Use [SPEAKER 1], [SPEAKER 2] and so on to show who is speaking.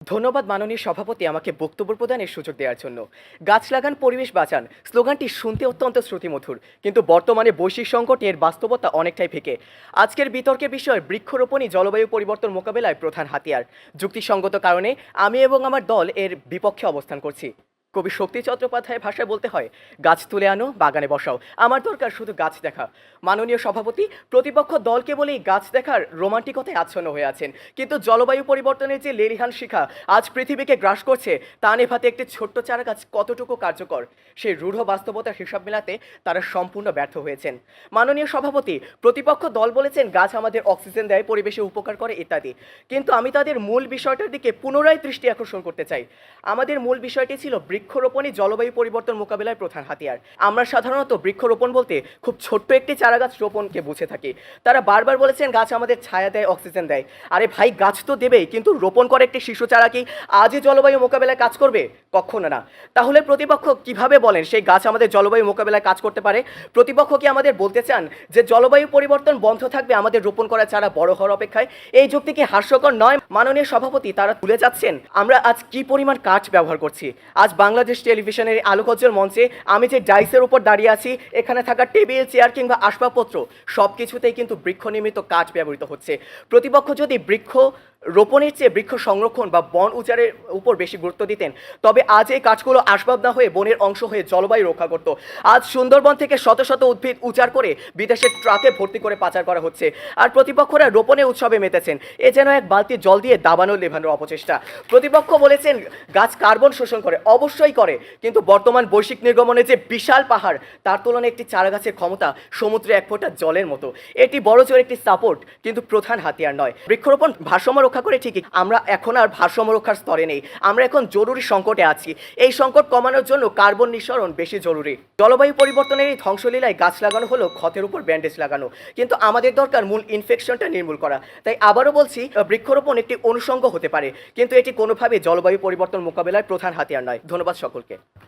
[SPEAKER 1] ধন্যবাদ মাননীয় সভাপতি আমাকে বক্তব্য প্রদানের সুযোগ দেওয়ার জন্য। গাছ লাগান পরিবেশ বাঁচান স্লোগানটি শুনতে অত্যন্ত শ্রুতিমধুর, কিন্তু বর্তমানে বৈশ্বিক সংকটে এর বাস্তবতা অনেকটাই ফিকে। আজকের বিতর্কের বিষয় বৃক্ষরোপণই জলবায়ু পরিবর্তন মোকাবেলায় প্রধান হাতিয়ার। যুক্তিসঙ্গত কারণে আমি এবং আমার দল এর বিপক্ষে অবস্থান করছি। কবি শক্তি চট্টোপাধ্যায়ের ভাষায় বলতে হয়, গাছ তুলে আনো বাগানে বসাও, আমার দরকার শুধু গাছ দেখা। মাননীয় সভাপতি, প্রতিপক্ষ দলকে বলেই গাছ দেখার রোমান্টিকতায় আচ্ছন্ন হয়ে আছেন, কিন্তু জলবায়ু পরিবর্তনের যে লেলিহান শিখা আজ পৃথিবীকে গ্রাস করছে তা নেভাতে একটি ছোট্ট চারা গাছ কতটুকু কার্যকর, সেই রূঢ় বাস্তবতার হিসাব মেলাতে তারা সম্পূর্ণ ব্যর্থ হয়েছেন। মাননীয় সভাপতি, প্রতিপক্ষ দল বলেছেন গাছ আমাদের অক্সিজেন দেয়, পরিবেশে উপকার করে ইত্যাদি, কিন্তু আমি তাদের মূল বিষয়টার দিকে পুনরায় দৃষ্টি আকর্ষণ করতে চাই। আমাদের মূল বিষয়টি ছিল বৃক্ষরোপণই জলবায়ু পরিবর্তন মোকাবিলার প্রধান হাতিয়ার। আমরা সাধারণত বৃক্ষরোপণ বলতে খুব ছোট্ট একটি চারাগাছ রোপণকে বুঝে থাকি। তারা বারবার বলেছেন গাছ আমাদের ছায়া দেয়, অক্সিজেন দেয়। আরে ভাই, গাছ তো দেবেই, কিন্তু রোপণ করে একটি শিশু চারা কি আজই জলবায়ু মোকাবেলায় কাজ করবে? কখনো না। তাহলে প্রতিপক্ষ কিভাবে বলেন সেই গাছ আমাদের জলবায়ু মোকাবেলায় কাজ করতে পারে? প্রতিপক্ষ কি আমাদের বলতে চান যে জলবায়ু পরিবর্তন বন্ধ থাকবে আমাদের রোপণ করা চারা বড় হওয়ার অপেক্ষায়? এই যুক্তি কি হাস্যকর নয়? মাননীয় সভাপতি, তারা ভুলে যাচ্ছেন আমরা আজ কি পরিমাণ কাঠ ব্যবহার করছি। আজ বাংলাদেশ টেলিভিশনের আলোকজ্জ্বল মঞ্চে আমি যে ডাইসের উপর দাঁড়িয়ে আছি, এখানে থাকা টেবিল চেয়ার কিংবা আসবাবপত্র সব কিছুতেই কিন্তু বৃক্ষ নির্মিত কাঠ ব্যবহৃত হচ্ছে। প্রতিপক্ষ যদি বৃক্ষ রোপণের চেয়ে বৃক্ষ সংরক্ষণ বা বন উজাড়ের উপর বেশি গুরুত্ব দিতেন, তবে আজ এই কাঠগুলো আসবাব না হয়ে বনের অংশ হয়ে জলবায়ু রক্ষা করত। আজ সুন্দরবন থেকে শত শত উদ্ভিদ উজাড় করে বিদেশের ট্রাকে ভর্তি করে পাচার করা হচ্ছে, আর প্রতিপক্ষরা রোপণে উৎসবে মেতেছেন। এ যেন এক বালতি জল দিয়ে দাবানো লেভানোর অপচেষ্টা। প্রতিপক্ষ বলেছেন গাছ কার্বন শোষণ করে, অবশ্যই করে, কিন্তু বর্তমান বৈশ্বিক নির্গমনে যে বিশাল পাহাড়, তার তুলনায় একটি চারা গাছের ক্ষমতা সমুদ্রে এক ফোঁটা জলের মতো। এটি বড় জোর একটি সাপোর্ট, কিন্তু প্রধান হাতিয়ার নয়। বৃক্ষরোপণ ভারসাম্য রক্ষা করে ঠিকই, আমরা এখন আর ভারসাম্য রক্ষার স্তরে নেই। আমরা এখন জরুরি সংকটে আছি। এই সংকট কমানোর জন্য কার্বন নিঃসরণ বেশি জরুরি। জলবায়ু পরিবর্তনের এই ধ্বংসলীলায় গাছ লাগানো হলো ক্ষতের উপর ব্যান্ডেজ লাগানো, কিন্তু আমাদের দরকার মূল ইনফেকশনটা নির্মূল করা। তাই আবারও বলছি, বৃক্ষরোপণ একটি অনুষঙ্গ হতে পারে, কিন্তু এটি কোনোভাবে জলবায়ু পরিবর্তন মোকাবেলায় প্রধান হাতিয়ার নয়। ধন্যবাদ সকলকে।